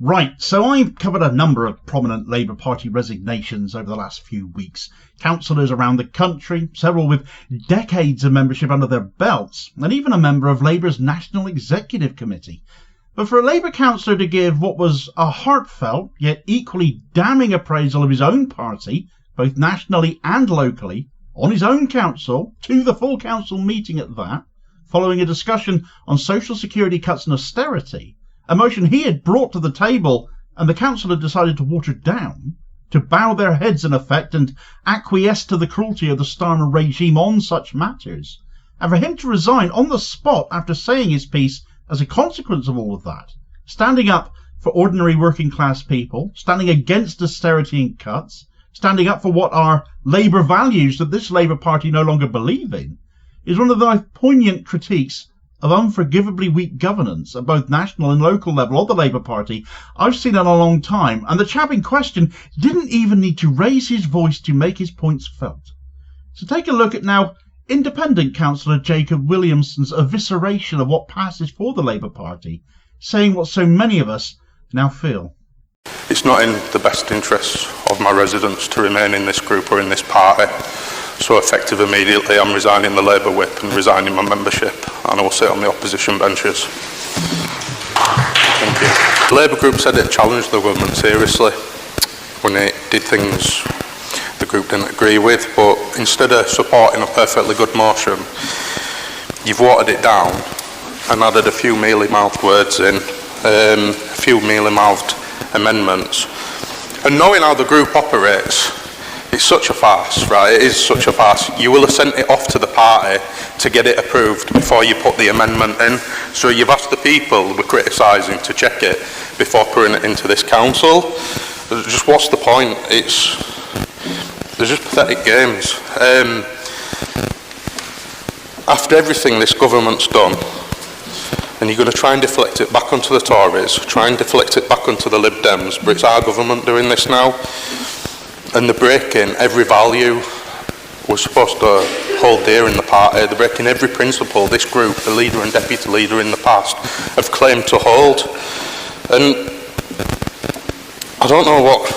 Right, so I've covered a number of prominent Labour Party resignations over the last few weeks. Councillors around the country, several with decades of membership under their belts, and even a member of Labour's National Executive Committee. But for a Labour councillor to give what was a heartfelt yet equally damning appraisal of his own party, both nationally and locally, on his own council, to the full council meeting at that, following a discussion on social security cuts and austerity, a motion he had brought to the table and the council had decided to water down, to bow their heads in effect and acquiesce to the cruelty of the Starmer regime on such matters, and for him to resign on the spot after saying his piece as a consequence of all of that, standing up for ordinary working class people, standing against austerity and cuts, standing up for what are Labour values that this Labour Party no longer believe in, is one of the most poignant critiques of unforgivably weak governance at both national and local level of the Labour Party I've seen in a long time, and the chap in question didn't even need to raise his voice to make his points felt. So take a look at now independent Councillor Jakob Williamson's evisceration of what passes for the Labour Party, saying what so many of us now feel. It's not in the best interests of my residents to remain in this group or in this party. So effective immediately, I'm resigning the Labour whip and resigning my membership, and I will sit on the opposition benches. Thank you. The Labour group said it challenged the government seriously when it did things the group didn't agree with, but instead of supporting a perfectly good motion, you've watered it down and added a few mealy-mouthed words in, a few mealy-mouthed amendments. And knowing how the group operates, it's such a farce, right? It is such a farce. You will have sent it off to the party to get it approved before you put the amendment in. So you've asked the people we're criticising to check it before putting it into this council. Just what's the point? They're just pathetic games. After everything this government's done, and you're going to try and deflect it back onto the Tories, try and deflect it back onto the Lib Dems, but it's our government doing this now. And they're breaking every value we're supposed to hold dear in the party. They're breaking every principle this group, the leader and deputy leader in the past, have claimed to hold. And I don't know what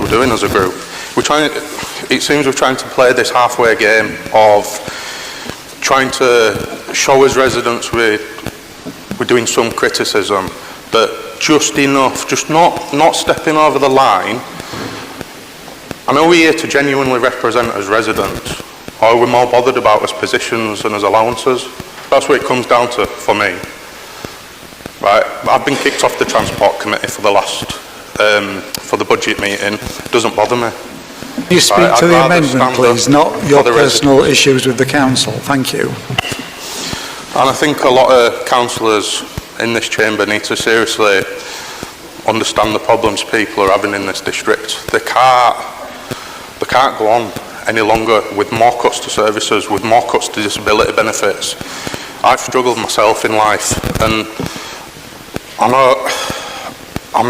we're doing as a group. It seems we're trying to play this halfway game of trying to show as residents we're doing some criticism, but just enough, just not stepping over the line. I know we're here to genuinely represent as residents, or we're more bothered about as positions and as allowances. That's what it comes down to for me. Right, I've been kicked off the Transport Committee for the budget meeting. It doesn't bother me. Can you speak to the amendment, please, not your personal issues with the council? Thank you. And I think a lot of councillors in this chamber need to seriously understand the problems people are having in this district. They can't go on any longer with more cuts to services, with more cuts to disability benefits. I've struggled myself in life, and I'm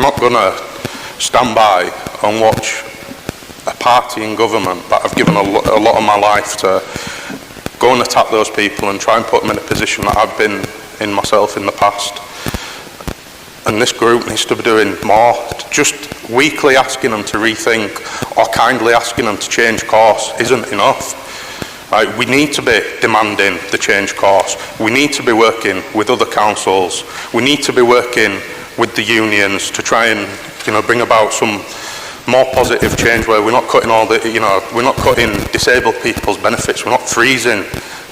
not going to stand by and watch a party in government that I've given a lot of my life to go and attack those people and try and put them in a position that I've been in myself in the past. And this group needs to be doing more. Just weekly asking them to rethink or kindly asking them to change course isn't enough. Right, we need to be demanding the change course. We need to be working with other councils. We need to be working with the unions to try and bring about some more positive change where we're not cutting we're not cutting disabled people's benefits. We're not freezing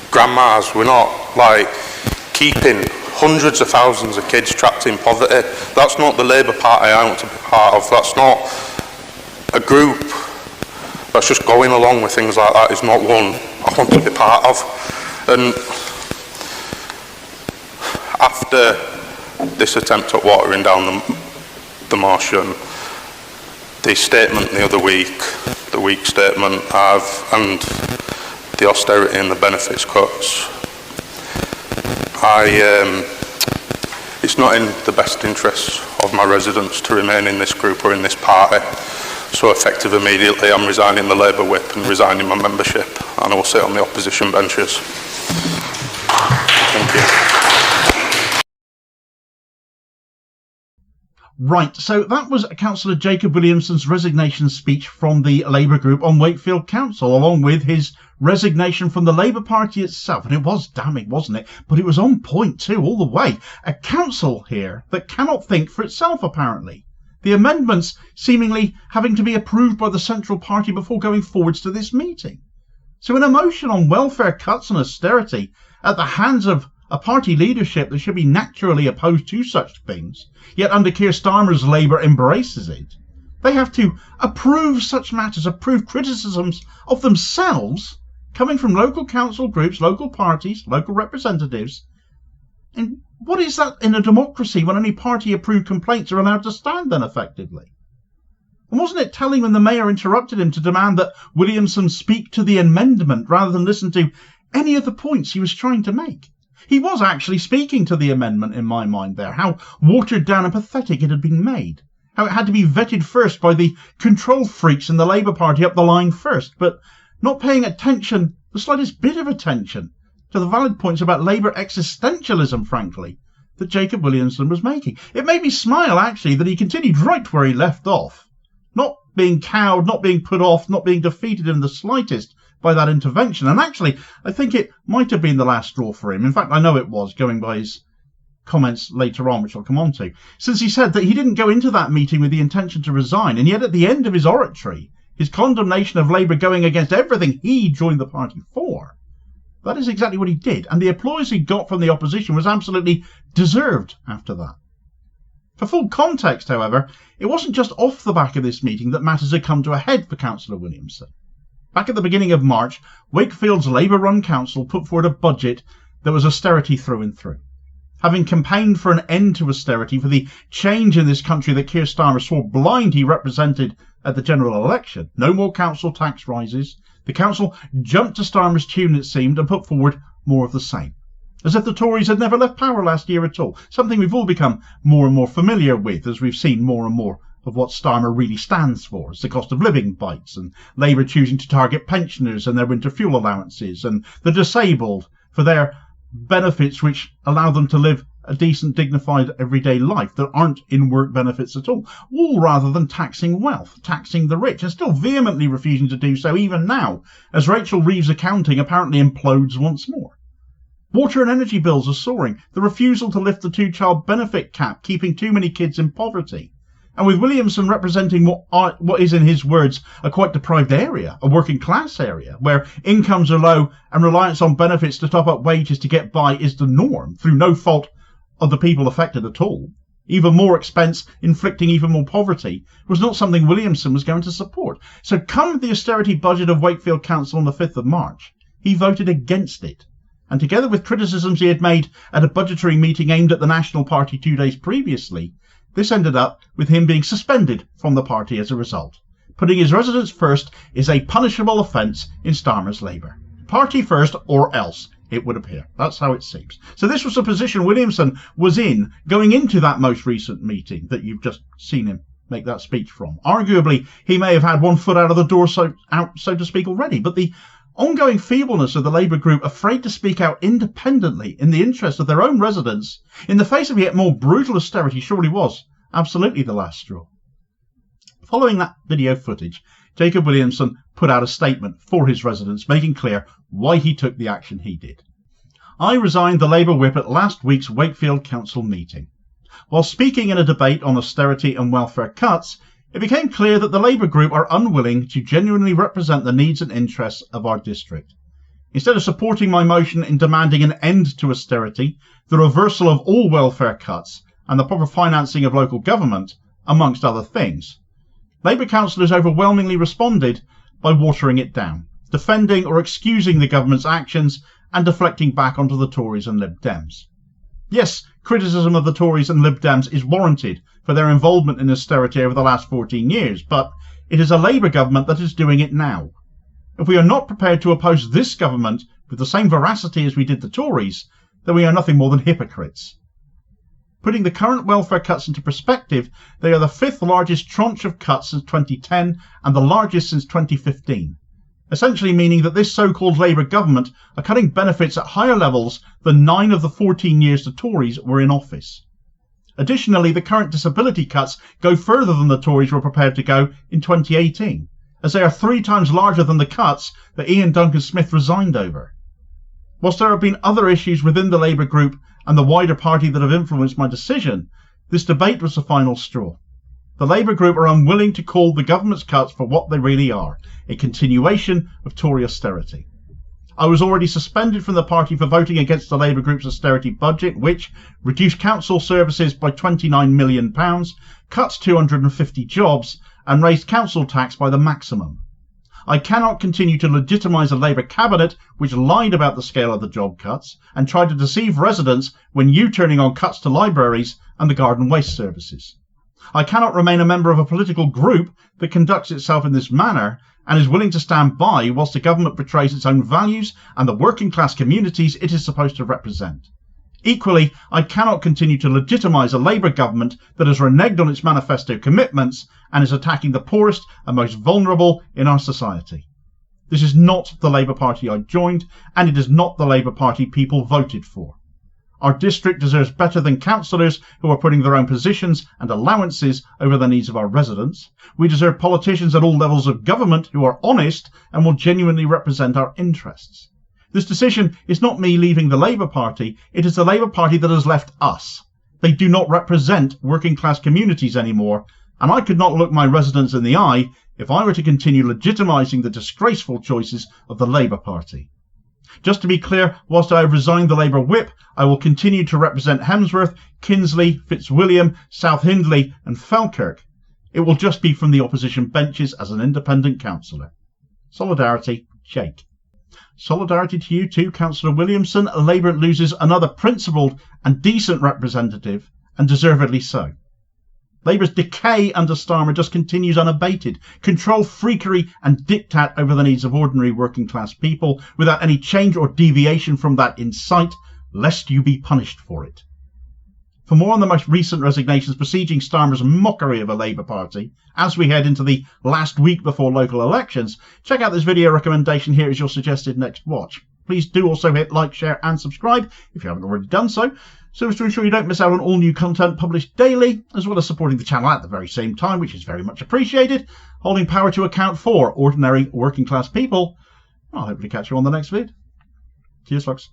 grandmas. We're not keeping hundreds of thousands of kids trapped in poverty. That's not the Labour Party I want to be part of. That's not a group that's just going along with things like that. Is not one I want to be part of. And after this attempt at watering down the motion, the statement the other week, the weak statement and the austerity and the benefits cuts, it's not in the best interests of my residents to remain in this group or in this party. So effective immediately, I'm resigning the Labour whip and resigning my membership, and I will sit on the opposition benches. Thank you. Right, so that was Councillor Jakob Williamson's resignation speech from the Labour group on Wakefield Council, along with his resignation from the Labour Party itself. And it was damning, wasn't it? But it was on point too, all the way. A council here that cannot think for itself, apparently. The amendments seemingly having to be approved by the Central Party before going forwards to this meeting. So an motion on welfare cuts and austerity at the hands of a party leadership that should be naturally opposed to such things, yet under Keir Starmer's Labour embraces it. They have to approve such matters, approve criticisms of themselves coming from local council groups, local parties, local representatives. And what is that in a democracy when only party-approved complaints are allowed to stand then effectively? And wasn't it telling when the mayor interrupted him to demand that Williamson speak to the amendment rather than listen to any of the points he was trying to make? He was actually speaking to the amendment in my mind there, how watered down and pathetic it had been made, how it had to be vetted first by the control freaks in the Labour Party up the line first, but not paying attention, the slightest bit of attention, to the valid points about Labour existentialism, frankly, that Jakob Williamson was making. It made me smile, actually, that he continued right where he left off, not being cowed, not being put off, not being defeated in the slightest by that intervention. And actually, I think it might have been the last straw for him. In fact, I know it was, going by his comments later on, which I'll come on to, since he said that he didn't go into that meeting with the intention to resign, and yet at the end of his oratory, his condemnation of Labour going against everything he joined the party for, that is exactly what he did, and the applause he got from the opposition was absolutely deserved after that. For full context, however, it wasn't just off the back of this meeting that matters had come to a head for Councillor Williamson. Back at the beginning of March, Wakefield's Labour-run council put forward a budget that was austerity through and through. Having campaigned for an end to austerity, for the change in this country that Keir Starmer swore blind he represented at the general election, no more council tax rises, the council jumped to Starmer's tune, it seemed, and put forward more of the same. As if the Tories had never left power last year at all, something we've all become more and more familiar with as we've seen more and more of what Starmer really stands for. It's the cost of living bites, and Labour choosing to target pensioners and their winter fuel allowances, and the disabled for their benefits which allow them to live a decent, dignified everyday life that aren't in-work benefits at all rather than taxing wealth, taxing the rich, and still vehemently refusing to do so even now, as Rachel Reeves' accounting apparently implodes once more. Water and energy bills are soaring, the refusal to lift the two-child benefit cap, keeping too many kids in poverty. And with Williamson representing what is, in his words, a quite deprived area, a working class area, where incomes are low and reliance on benefits to top up wages to get by is the norm, through no fault of the people affected at all, even more expense inflicting even more poverty, was not something Williamson was going to support. So come the austerity budget of Wakefield Council on the 5th of March, he voted against it. And together with criticisms he had made at a budgetary meeting aimed at the National Party 2 days previously, this ended up with him being suspended from the party as a result. Putting his residents first is a punishable offence in Starmer's Labour. Party first or else, it would appear. That's how it seems. So this was the position Williamson was in going into that most recent meeting that you've just seen him make that speech from. Arguably, he may have had one foot out of the door, so to speak, already, but the ongoing feebleness of the Labour group, afraid to speak out independently in the interest of their own residents, in the face of yet more brutal austerity, surely was absolutely the last straw. Following that video footage, Jakob Williamson put out a statement for his residents, making clear why he took the action he did. I resigned the Labour whip at last week's Wakefield Council meeting. While speaking in a debate on austerity and welfare cuts, it became clear that the Labour group are unwilling to genuinely represent the needs and interests of our district. Instead of supporting my motion in demanding an end to austerity, the reversal of all welfare cuts, and the proper financing of local government, amongst other things, Labour councillors overwhelmingly responded by watering it down, defending or excusing the government's actions and deflecting back onto the Tories and Lib Dems. Yes, criticism of the Tories and Lib Dems is warranted for their involvement in austerity over the last 14 years, but it is a Labour government that is doing it now. If we are not prepared to oppose this government with the same veracity as we did the Tories, then we are nothing more than hypocrites. Putting the current welfare cuts into perspective, they are the 5th largest tranche of cuts since 2010 and the largest since 2015. Essentially meaning that this so-called Labour government are cutting benefits at higher levels than 9 of the 14 years the Tories were in office. Additionally, the current disability cuts go further than the Tories were prepared to go in 2018, as they are 3 times larger than the cuts that Ian Duncan Smith resigned over. Whilst there have been other issues within the Labour group and the wider party that have influenced my decision, this debate was the final straw. The Labour group are unwilling to call the government's cuts for what they really are, a continuation of Tory austerity. I was already suspended from the party for voting against the Labour group's austerity budget, which reduced council services by £29 million, cuts 250 jobs, and raised council tax by the maximum. I cannot continue to legitimise a Labour cabinet which lied about the scale of the job cuts and tried to deceive residents when U-turning on cuts to libraries and the garden waste services. I cannot remain a member of a political group that conducts itself in this manner and is willing to stand by whilst the government betrays its own values and the working class communities it is supposed to represent. Equally, I cannot continue to legitimise a Labour government that has reneged on its manifesto commitments and is attacking the poorest and most vulnerable in our society. This is not the Labour Party I joined, and it is not the Labour Party people voted for. Our district deserves better than councillors who are putting their own positions and allowances over the needs of our residents. We deserve politicians at all levels of government who are honest and will genuinely represent our interests. This decision is not me leaving the Labour Party, it is the Labour Party that has left us. They do not represent working class communities anymore, and I could not look my residents in the eye if I were to continue legitimising the disgraceful choices of the Labour Party. Just to be clear, whilst I have resigned the Labour whip, I will continue to represent Hemsworth, Kinsley, Fitzwilliam, South Hindley and Falkirk. It will just be from the opposition benches as an independent councillor. Solidarity, Jake. Solidarity to you too, Councillor Williamson. Labour loses another principled and decent representative, and deservedly so. Labour's decay under Starmer just continues unabated. Control freakery and diktat over the needs of ordinary working class people without any change or deviation from that in sight, lest you be punished for it. For more on the most recent resignations besieging Starmer's mockery of a Labour Party, as we head into the last week before local elections, check out this video recommendation here as your suggested next watch. Please do also hit like, share and subscribe if you haven't already done so as to ensure you don't miss out on all new content published daily, as well as supporting the channel at the very same time, which is very much appreciated, holding power to account for ordinary working class people. I'll hopefully catch you on the next vid. Cheers, folks.